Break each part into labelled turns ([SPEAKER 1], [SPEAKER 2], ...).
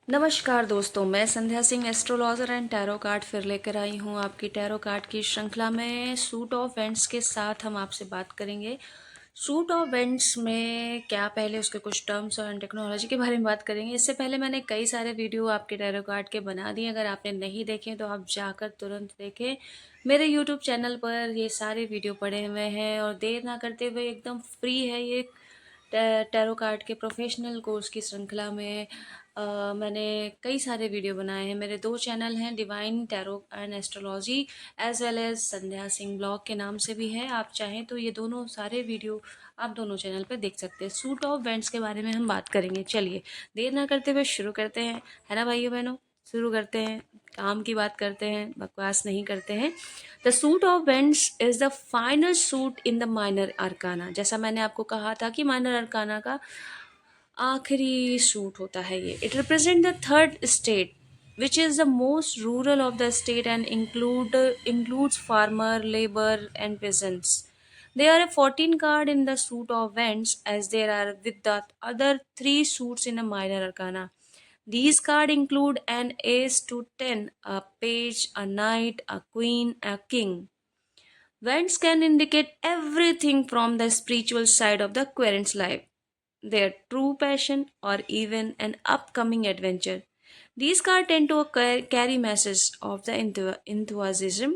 [SPEAKER 1] नमस्कार दोस्तों, मैं Sandhya Singh astrologer and tarot card फिर लेकर आई हूँ आपकी टैरो कार्ड की श्रृंखला में। सूट ऑफ वेंट्स के साथ हम आपसे बात करेंगे। सूट ऑफ वेंट्स में क्या, पहले उसके कुछ टर्म्स और टेक्नोलॉजी के बारे में बात करेंगे। इससे पहले मैंने कई सारे वीडियो आपके टैरो कार्ड के बना दिए। अगर आपने नहीं देखे तो आप जाकर तुरंत देखें। मेरे यूट्यूब चैनल पर ये सारे वीडियो पड़े हुए हैं और देर ना करते हुए एकदम फ्री है ये टैरो कार्ड के प्रोफेशनल कोर्स की श्रृंखला में। मैंने कई सारे वीडियो बनाए हैं। मेरे दो चैनल हैं, divine tarot and astrology as well as Sandhya Singh blog के नाम से भी है। आप चाहें तो ये दोनों सारे वीडियो आप दोनों चैनल पर देख सकते हैं। सूट ऑफ वेंट्स के बारे में हम बात करेंगे। चलिए देर ना करते हुए शुरू करते हैं, है ना भाइयों बहनों। शुरू करते हैं, काम की बात करते हैं, बकवास नहीं करते हैं। The suit of vents is the final suit in the minor arcana. जैसा मैंने आपको कहा था कि माइनर अरकाना का आखिरी सूट होता है ये। It represent the third state which is the most rural of the state and includes farmer, labor and peasants. There are 14 card in the suit of Vents as there are with the other three suits in a minor arcana. These cards include an ace to 10, a page, a knight, a queen, a king. Vents can indicate everything from the spiritual side of the querent's life, their true passion, or even an upcoming adventure. These cards tend to carry messages of the enthusiasm,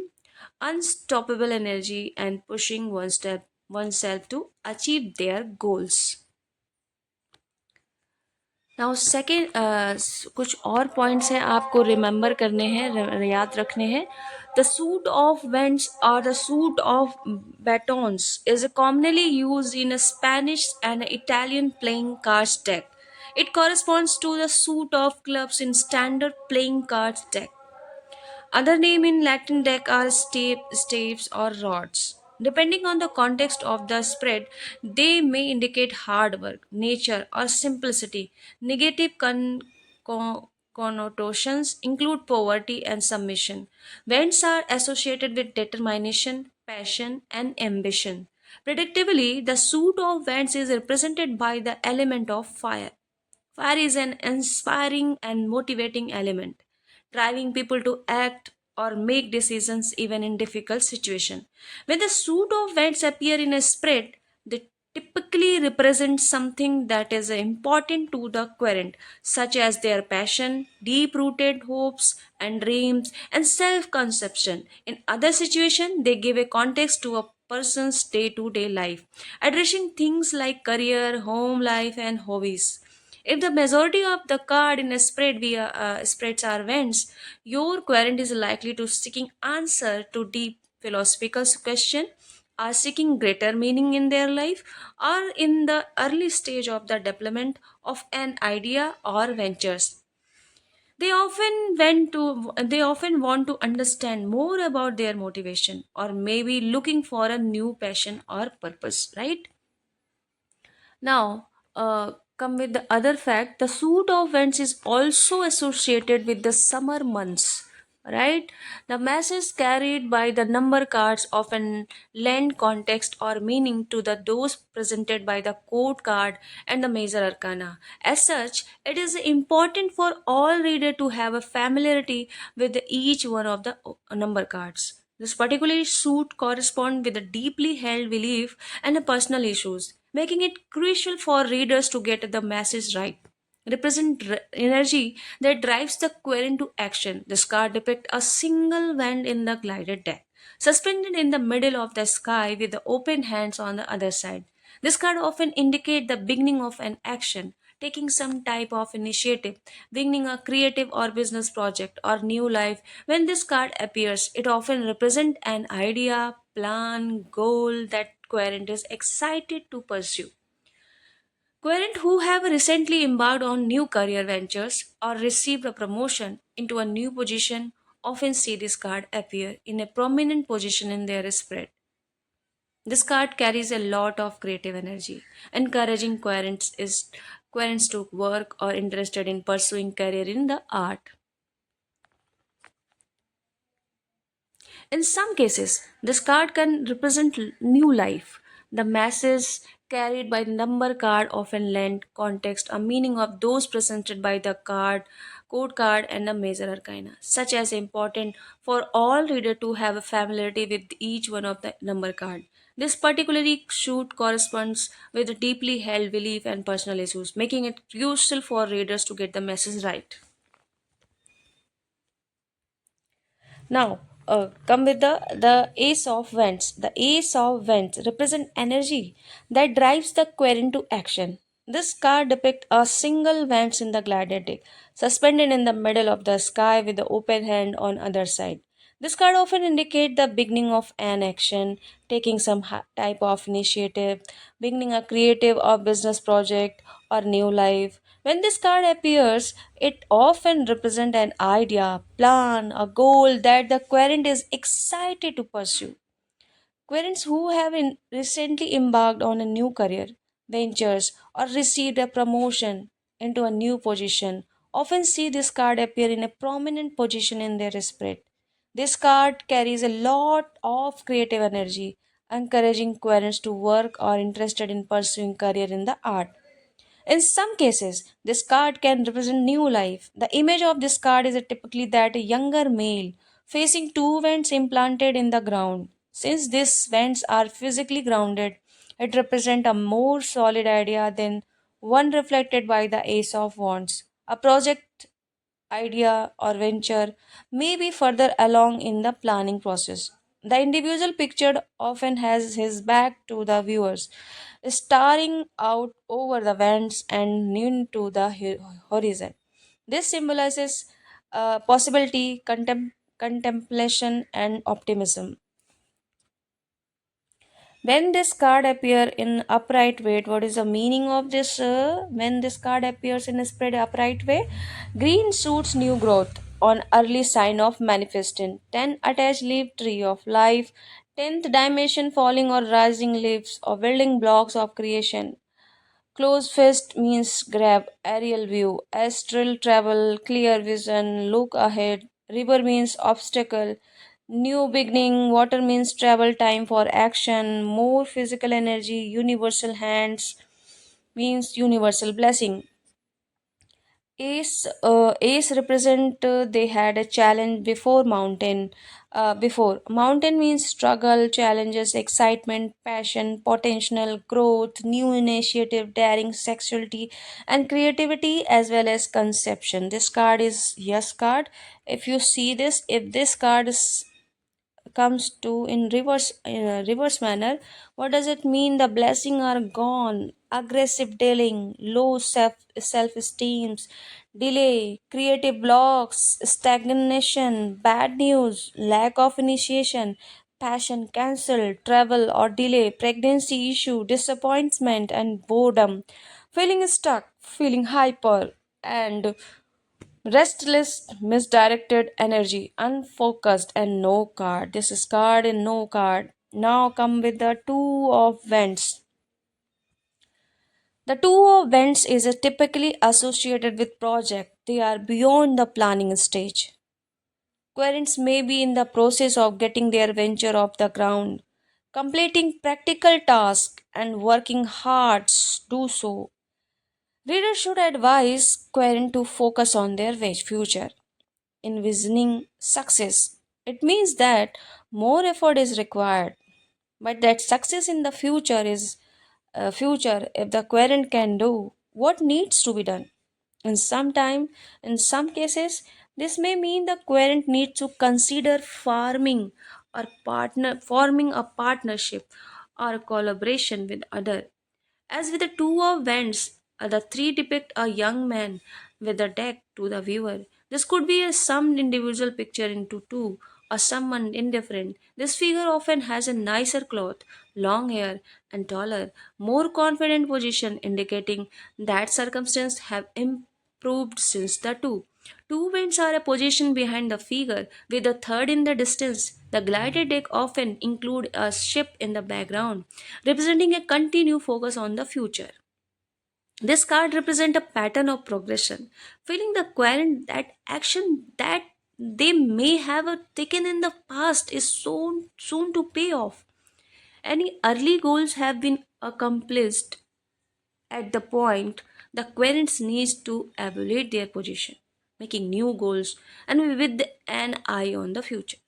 [SPEAKER 1] unstoppable energy, and pushing oneself to achieve their goals. Now second कुछ और points हैं आपको remember करने हैं, याद रखने हैं। The suit of wands और the suit of batons is commonly used in a Spanish and Italian playing cards deck. It corresponds to the suit of clubs in standard playing cards deck. Other name in Latin deck are staves or rods. Depending on the context of the spread, they may indicate hard work, nature, or simplicity. Negative connotations include poverty and submission. Vents are associated with determination, passion, and ambition. Predictably, the suit of Vents is represented by the element of fire. Fire is an inspiring and motivating element, driving people to act or make decisions even in difficult situations. When the suit of vents appear in a spread, they typically represent something that is important to the querent, such as their passion, deep rooted hopes and dreams, and self conception. In other situations, they give a context to a person's day to day life, addressing things like career, home life, and hobbies. If the majority of the card in a spread via spreads are vents, your querent is likely to seeking answer to deep philosophical question, are seeking greater meaning in their life, or in the early stage of the development of an idea or ventures. They often want to understand more about their motivation or maybe looking for a new passion or purpose, right? Now, come with the other fact, the suit of vents is also associated with the summer months. Right? The message carried by the number cards often lend context or meaning to the those presented by the court card and the major arcana. As such, it is important for all reader to have a familiarity with each one of the number cards. This particular suit corresponds with a deeply held belief and a personal issues, making it crucial for readers to get the message right. Represent energy that drives the querent to action. This card depicts a single wand in the glided deck, suspended in the middle of the sky with the open hands on the other side. This card often indicates the beginning of an action, taking some type of initiative, beginning a creative or business project or new life. When this card appears, it often represents an idea, plan, goal that querent is excited to pursue. Querent who have recently embarked on new career ventures or received a promotion into a new position often see this card appear in a prominent position in their spread. This card carries a lot of creative energy, encouraging querents to work or interested in pursuing career in the art. In some cases, this card can represent new life. The message carried by the number card often lend context or meaning of those presented by the card code card, and a major arcana, such as important for all reader to have a familiarity with each one of the number card. This particularly suit corresponds with deeply held belief and personal issues, making it crucial for readers to get the message right. Now, come with the Ace of Wands. The Ace of Wands represent energy that drives the querent to action. This card depicts a single Wands in the gladiator deck, suspended in the middle of the sky with the open hand on other side. This card often indicates the beginning of an action, taking some type of initiative, beginning a creative or business project or new life. When this card appears, it often represents an idea, plan, a goal that the querent is excited to pursue. Querents who have recently embarked on a new career, ventures, or received a promotion into a new position often see this card appear in a prominent position in their spirit. This card carries a lot of creative energy, encouraging querents to work or interested in pursuing career in the art. In some cases, this card can represent new life. The image of this card is typically that a younger male facing two vents implanted in the ground. Since these vents are physically grounded, it represents a more solid idea than one reflected by the Ace of Wands. A project idea or venture may be further along in the planning process. The individual pictured often has his back to the viewers, staring out over the vents and into the horizon. This symbolizes possibility, contemplation, and optimism. When this card appear in upright way, what is the meaning of this? When this card appears in a spread upright way, green suits new growth on early sign of manifesting. 10 attached leaf tree of life. 10th dimension falling or rising leaves or building blocks of creation. Close fist means grab, aerial view, astral travel, clear vision, look ahead. River means obstacle, new beginning. Water means travel time for action, more physical energy. Universal hands means universal blessing. Ace represent they had a challenge before mountain. Before mountain means struggle, challenges, excitement, passion, potential growth, new initiative, daring, sexuality, and creativity, as well as conception. This card is yes card. If you see this, if this card is comes to in reverse manner, what does it mean? The blessing are gone, aggressive dealing, low self esteem, delay, creative blocks, stagnation, bad news, lack of initiation, passion cancelled, travel or delay, pregnancy issue, disappointment and boredom, feeling stuck, feeling hyper, and restless, misdirected energy, unfocused, and no card. This is card and no card. Now come with the two of vents. The two of vents is a typically associated with project. They are beyond the planning stage. Querents may be in the process of getting their venture off the ground, completing practical tasks and working hard to do so. Readers should advise querent to focus on their future envisioning success. It means that more effort is required, but that success in the future is future if the querent can do what needs to be done. In some time, in some cases, this may mean the querent needs to consider forming a partnership or a collaboration with other. As with the two of wands, the three depict a young man with a deck to the viewer. This could be a some individual picture into two or someone indifferent. This figure often has a nicer cloth, long hair, and taller, more confident position, indicating that circumstances have improved since the two. Two winds are a position behind the figure, with the third in the distance. The glided deck often include a ship in the background, representing a continued focus on the future. This card represents a pattern of progression, feeling the querent that action that they may have taken in the past is soon to pay off. Any early goals have been accomplished at the point the querents needs to evaluate their position. making new goals, and with an eye on the future.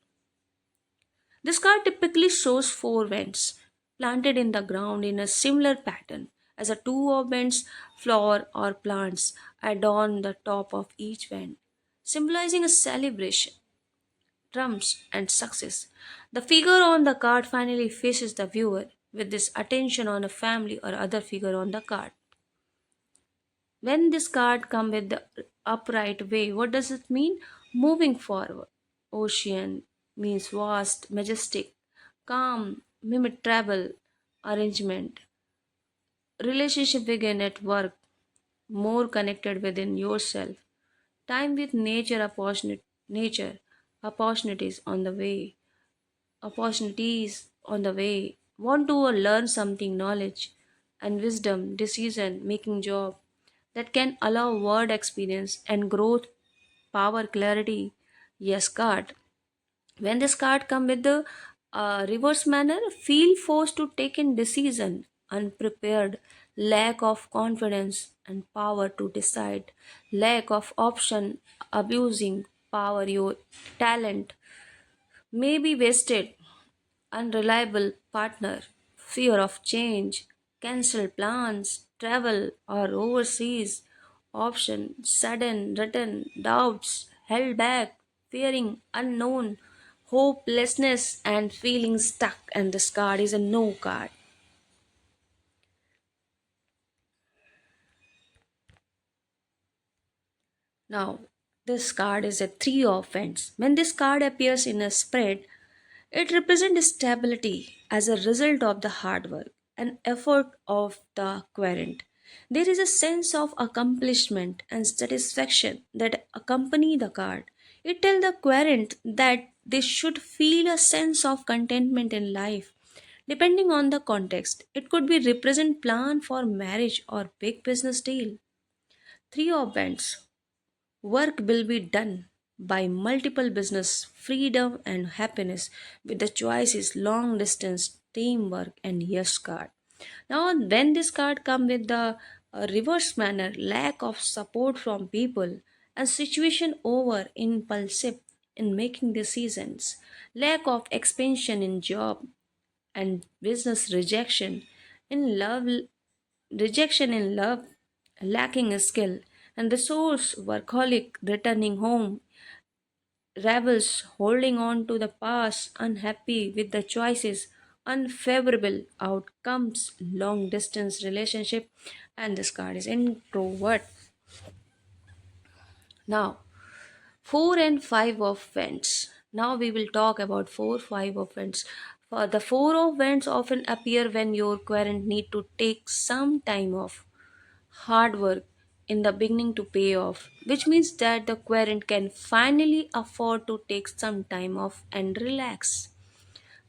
[SPEAKER 1] This card typically shows four vents planted in the ground in a similar pattern as a two of vents, flower or plants adorn the top of each vent, symbolizing a celebration, drums, and success. The figure on the card finally faces the viewer with this attention on a family or other figure on the card. When this card come with the upright way, what does it mean? Moving forward. Ocean means vast, majestic, calm, mimic travel, arrangement. Relationship begin at work, more connected within yourself. Time with nature, opportunities on the way, opportunities on the way. Want to learn something, knowledge and wisdom, decision making job that can allow word experience and growth, power, clarity. Yes, card. When this card come with the reverse manner, feel forced to take in decision, unprepared, lack of confidence and power to decide, lack of option, abusing power, your talent may be wasted, unreliable partner, fear of change, cancel plans, travel or overseas, option, sudden return, doubts, held back, fearing unknown, hopelessness, and feeling stuck. And this card is a no card. Now, this card is a three of Wands. When this card appears in a spread, it represents stability as a result of the hard work and effort of the querent. There is a sense of accomplishment and satisfaction that accompany the card. It tells the querent that they should feel a sense of contentment in life. Depending on the context, it could be represent plan for marriage or big business deal. Three of Wands. Work will be done by multiple business, freedom and happiness with the choices long distance, teamwork and yes card. Now when this card come with the reverse manner, lack of support from people and situation over impulsive in making decisions, lack of expansion in job and business in love rejection in love, lacking a skill, and the source workaholic returning home, rebels holding on to the past, unhappy with the choices, unfavorable outcomes, long distance relationship, and this card is introvert. Now, 4 and 5 of Wands. Now we will talk about 4 5 of Wands. For the 4 of Wands often appear when your parent need to take some time off hard work in the beginning to pay off, which means that the parent can finally afford to take some time off and relax.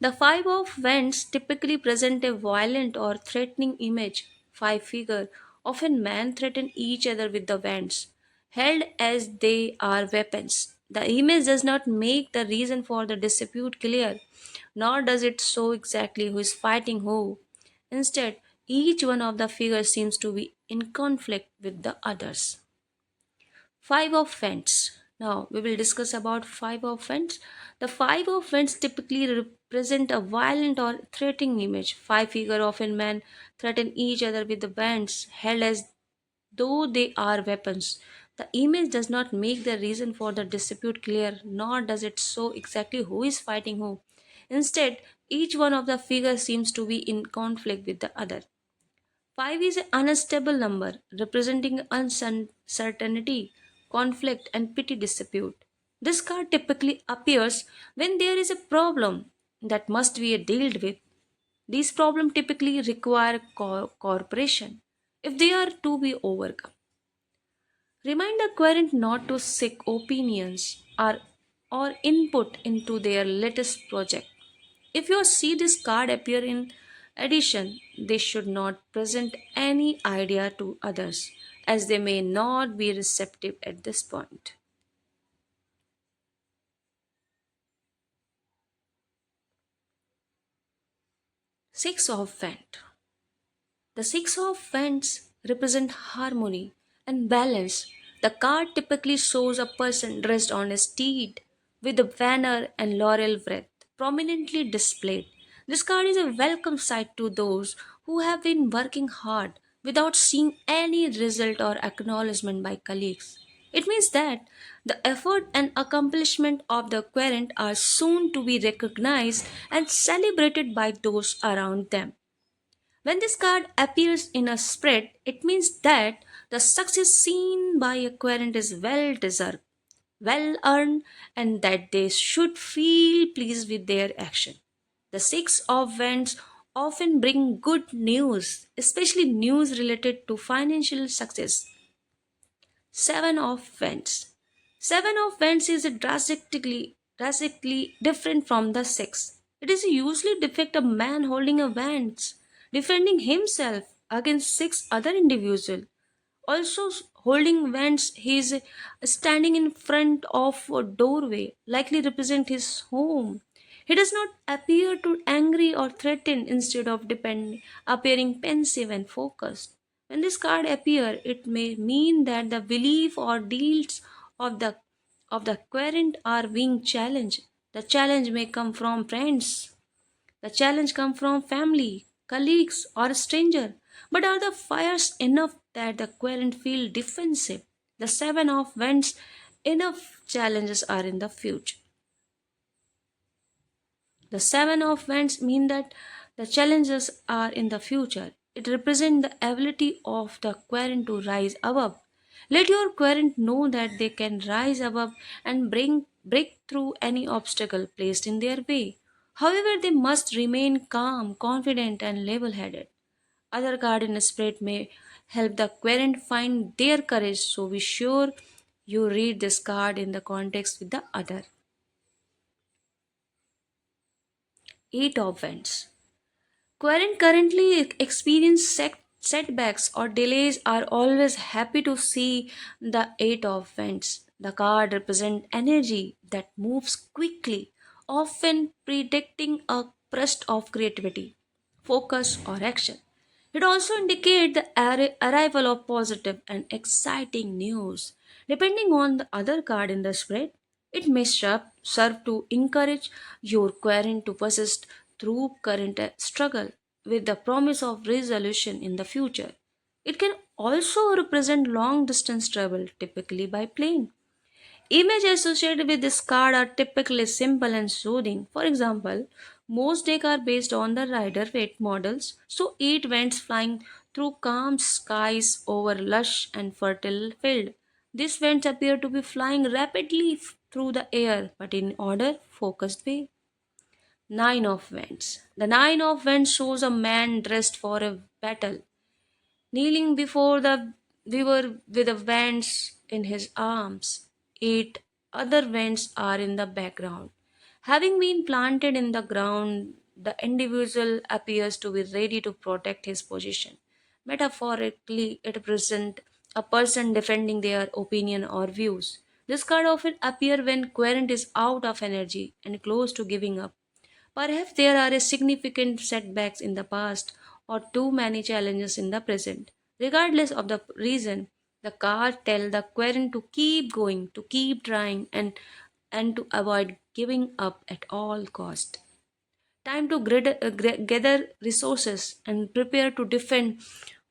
[SPEAKER 1] The five of wands typically present a violent or threatening image. Five figure often men threaten each other with the wands, held as they are weapons. The image does not make the reason for the dispute clear, nor does it show exactly who is fighting who. Instead, each one of the figures seems to be in conflict with the others. Five of Wands. Now we will discuss about Five of Wands. The Five of Wands typically represent a violent or threatening image. Five figure often men threaten each other with the wands held as though they are weapons. The image does not make the reason for the dispute clear, nor does it show exactly who is fighting who. Instead, each one of the figures seems to be in conflict with the other. 5 is an unstable number representing uncertainty, conflict, and petty dispute. This card typically appears when there is a problem that must be dealt with. These problems typically require cooperation if they are to be overcome. Remind the querent not to seek opinions or input into their latest project. If you see this card appear in addition, they should not present any idea to others as they may not be receptive at this point. Six of Wands. The Six of Wands represent harmony and balance. The card typically shows a person dressed on a steed with a banner and laurel wreath prominently displayed. This card is a welcome sight to those who have been working hard without seeing any result or acknowledgement by colleagues. It means that the effort and accomplishment of the querent are soon to be recognized and celebrated by those around them. When this card appears in a spread, it means that the success seen by a querent is well deserved, well earned, and that they should feel pleased with their action. The Six of Wands often bring good news, especially news related to financial success. Seven of Wands. Seven of Wands is drastically different from the six. It is usually depict a man holding a wands, defending himself against six other individuals. Also holding wands, he is standing in front of a doorway, likely represent his home. He does not appear to angry or threaten, instead of appearing pensive and focused. When this card appear, it may mean that the belief or deeds of the querent are being challenged. The challenge may come from friends, the challenge come from family, colleagues, or a stranger. But are the fires enough that the querent feel defensive? The seven of wands, enough challenges are in the future. The seven of wands mean that the challenges are in the future. It represents the ability of the querent to rise above. Let your querent know that they can rise above and break through any obstacle placed in their way. However, they must remain calm, confident, and level headed. Other card in the spirit may help the querent find their courage, so be sure you read this card in the context with the other. Eight of Wands. Querent currently experience setbacks or delays are always happy to see the Eight of Wands. The card represents energy that moves quickly, often predicting a burst of creativity, focus, or action. It also indicates the arrival of positive and exciting news. Depending on the other card in the spread, it may serve to encourage your querent to persist through current struggle with the promise of resolution in the future. It can also represent long distance travel, typically by plane. Images associated with this card are typically simple and soothing. For example, most decks are based on the rider weight models, so eight wents flying through calm skies over lush and fertile field. These vents appear to be flying rapidly through the air, but in order focused way. Nine of Wands. The Nine of Wands shows a man dressed for a battle, kneeling before the weaver with the wands in his arms. Eight other wands are in the background. Having been planted in the ground, the individual appears to be ready to protect his position. Metaphorically, it represents a person defending their opinion or views. This card often appears when querent is out of energy and close to giving up. Perhaps there are a significant setbacks in the past or too many challenges in the present. Regardless of the reason, the cards tell the querent to keep going, to keep trying, and to avoid giving up at all cost. Time to gather resources and prepare to defend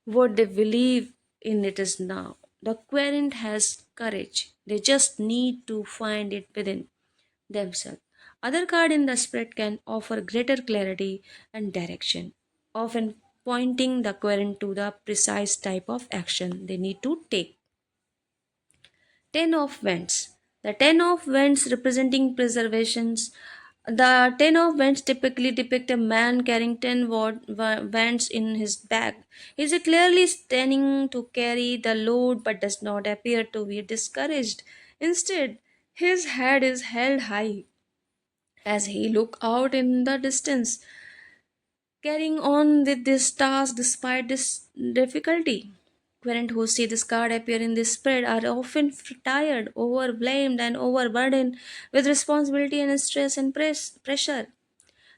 [SPEAKER 1] what they believe in it is now. The querent has courage. They just need to find it within themselves. Other card in the spread can offer greater clarity and direction, often pointing the querent to the precise type of action they need to take. Ten of Wands. The Ten of Wands representing preservations. The Ten of Wands typically depict a man carrying wands in his bag. He is clearly standing to carry the load but does not appear to be discouraged. Instead, his head is held high as he looked out in the distance, carrying on with this task despite this difficulty. Querent who see this card appear in this spread are often tired, overwhelmed, and overburdened with responsibility and stress and pressure.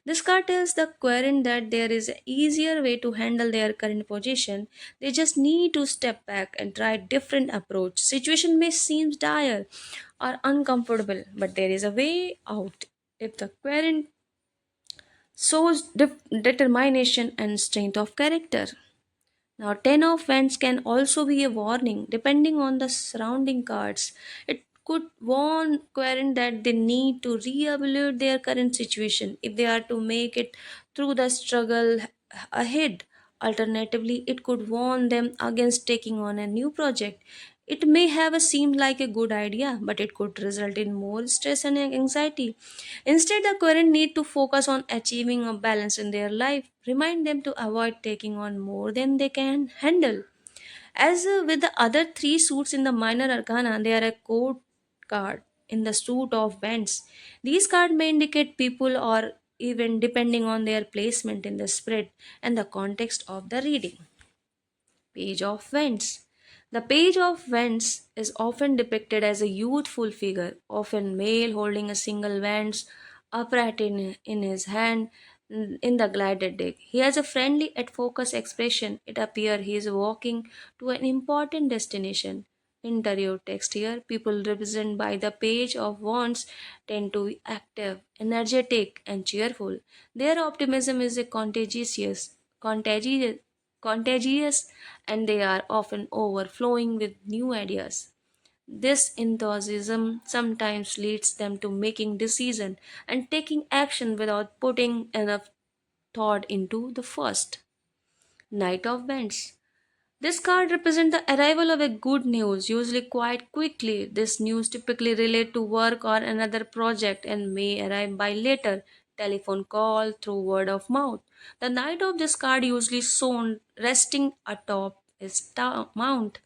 [SPEAKER 1] This card tells the querent that there is an easier way to handle their current position. They just need to step back and try different approach. Situation may seem dire or uncomfortable, but there is a way out. If the querent shows determination and strength of character. Now, 10 of Wands can also be a warning depending on the surrounding cards. It could warn querent that they need to re-evaluate their current situation if they are to make it through the struggle ahead. Alternatively, it could warn them against taking on a new project. It may have seemed like a good idea, but it could result in more stress and anxiety. Instead, the querent need to focus on achieving a balance in their life. Remind them to avoid taking on more than they can handle. As with the other three suits in the minor arcana, they are a code card in the suit of wands. These cards may indicate people or even depending on their placement in the spread and the context of the reading. Page of Wands. The Page of Wands is often depicted as a youthful figure, often male holding a single wand upright in his hand in the glided deck. He has a friendly yet focused expression. It appears he is walking to an important destination. Interior text here, people represented by the Page of Wands tend to be active, energetic, and cheerful. Their optimism is a contagious, contagious, and they are often overflowing with new ideas. This enthusiasm sometimes leads them to making decisions and taking action without putting enough thought into the first. Knight of Wands. This card represents the arrival of a good news, usually quite quickly. This news typically relate to work or another project and may arrive by later telephone call through word of mouth. The knight of this card usually shown resting atop his mount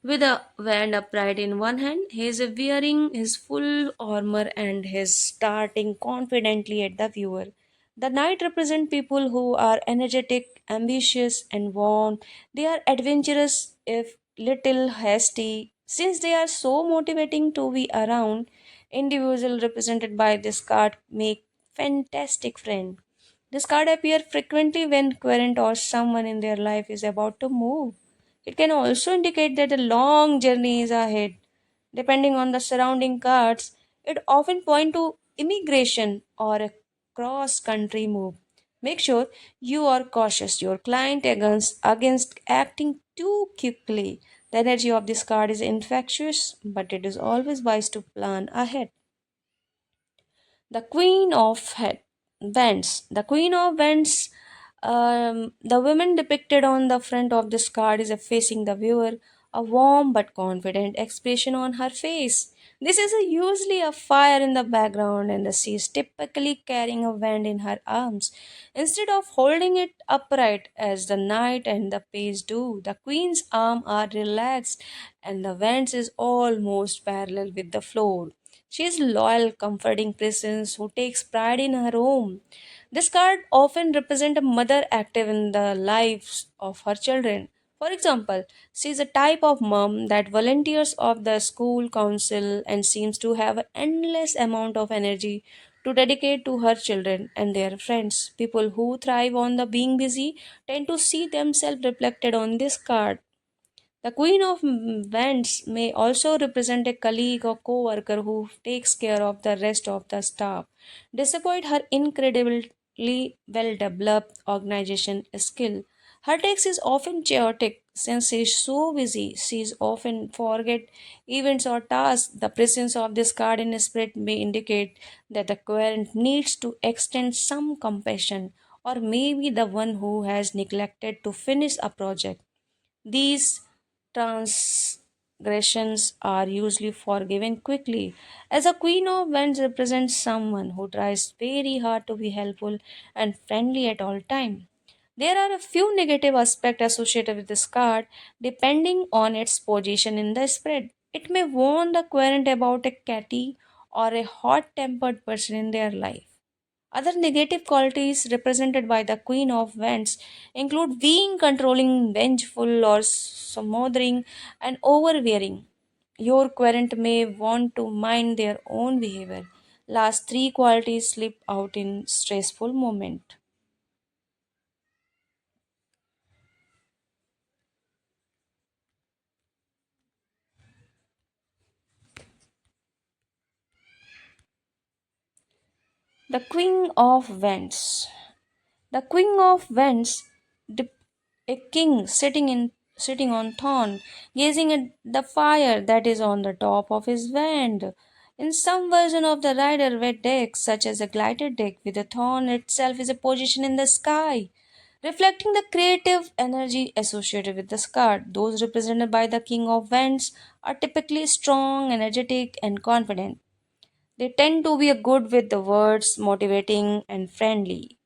[SPEAKER 1] with a wand upright in one hand. He is wearing his full armor and is starting confidently at the viewer. The knight represent people who are energetic, ambitious, and warm. They are adventurous if little hasty. Since they are so motivating to be around, individual represented by this card make fantastic friend. This card appear frequently when querent or someone in their life is about to move. It can also indicate that a long journey is ahead. Depending on the surrounding cards, it often point to immigration or a cross-country move. Make sure you are cautious your client against acting too quickly. The energy of this card is infectious, but it is always wise to plan ahead. The Queen of Wands. The Queen of Wands, the woman depicted on the front of this card is facing the viewer, a warm but confident expression on her face. This is usually a fire in the background, and she is typically carrying a wand in her arms. Instead of holding it upright as the knight and the page do, the queen's arms are relaxed and the wand is almost parallel with the floor. She is loyal, comforting presence who takes pride in her home. This card often represents a mother active in the lives of her children. For example, she is a type of mom that volunteers of the school council and seems to have an endless amount of energy to dedicate to her children and their friends. People who thrive on the being busy tend to see themselves reflected on this card. The Queen of Wands may also represent a colleague or co-worker who takes care of the rest of the staff. Despite her incredibly well-developed organization skill, her text is often chaotic since she is so busy. She is often forget events or tasks. The presence of this card in spirit may indicate that the querent needs to extend some compassion or maybe the one who has neglected to finish a project. These transgressions are usually forgiven quickly, as a Queen of Wands represents someone who tries very hard to be helpful and friendly at all times. There are a few negative aspects associated with this card depending on its position in the spread. It may warn the querent about a catty or a hot tempered person in their life. Other negative qualities represented by the Queen of Wands include being controlling, vengeful, or smothering and overbearing. Your querent may want to mind their own behavior. Last three qualities slip out in stressful moment. The Queen of Wands. The Queen of Wands, a king sitting on throne, gazing at the fire that is on the top of his wand. In some version of the rider waite deck, such as a glider deck with a thorn itself is a position in the sky, reflecting the creative energy associated with the card. Those represented by the King of Wands are typically strong, energetic, and confident. They tend to be a good with the words, motivating, and friendly.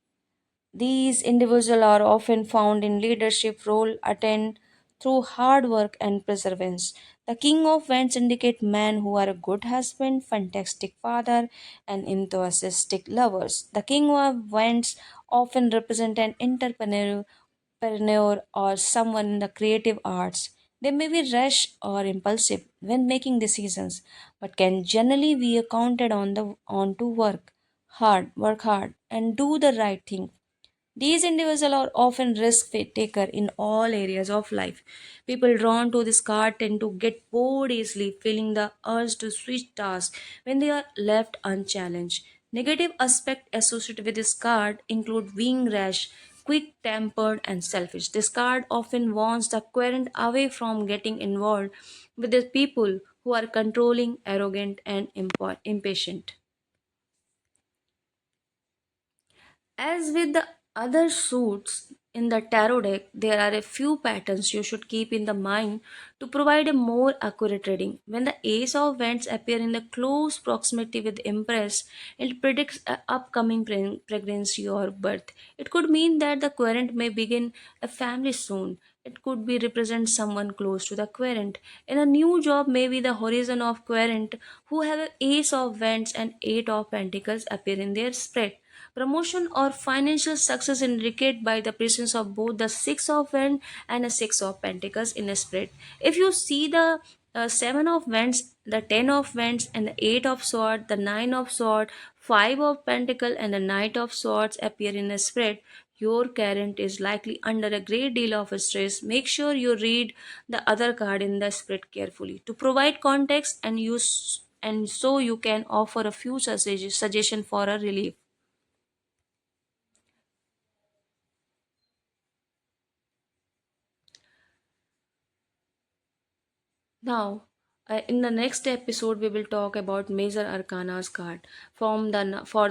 [SPEAKER 1] These individuals are often found in leadership role attained through hard work and perseverance. The King of Wands indicate men who are a good husband, fantastic father, and enthusiastic lovers. The King of Wands often represent an entrepreneur or someone in the creative arts. They may be rash or impulsive when making decisions, but can generally be counted on to work hard, and do the right thing. These individuals are often risk taker in all areas of life. People drawn to this card tend to get bored easily, feeling the urge to switch tasks when they are left unchallenged. Negative aspects associated with this card include being rash, quick-tempered, and selfish. This card often warns the querent away from getting involved with the people who are controlling, arrogant, and impatient. As with the other suits in the tarot deck, there are a few patterns you should keep in the mind to provide a more accurate reading. When the Ace of Wands appear in the close proximity with Empress, it predicts an upcoming pregnancy or birth. It could mean that the querent may begin a family soon. It could be represent someone close to the querent. In a new job, maybe the horizon of querent who have an Ace of Wands and Eight of Pentacles appear in their spread. Promotion or financial success indicated by the presence of both the Six of Wands and a Six of Pentacles in a spread. If you see the Seven of Wands, the Ten of Wands, and the Eight of Swords, the Nine of Swords, Five of Pentacles, and the Knight of Swords appear in a spread, your current is likely under a great deal of stress. Make sure you read the other card in the spread carefully to provide context and use and so you can offer a few suggestion for a relief. Now, in the next episode, we will talk about major arcanas card from the for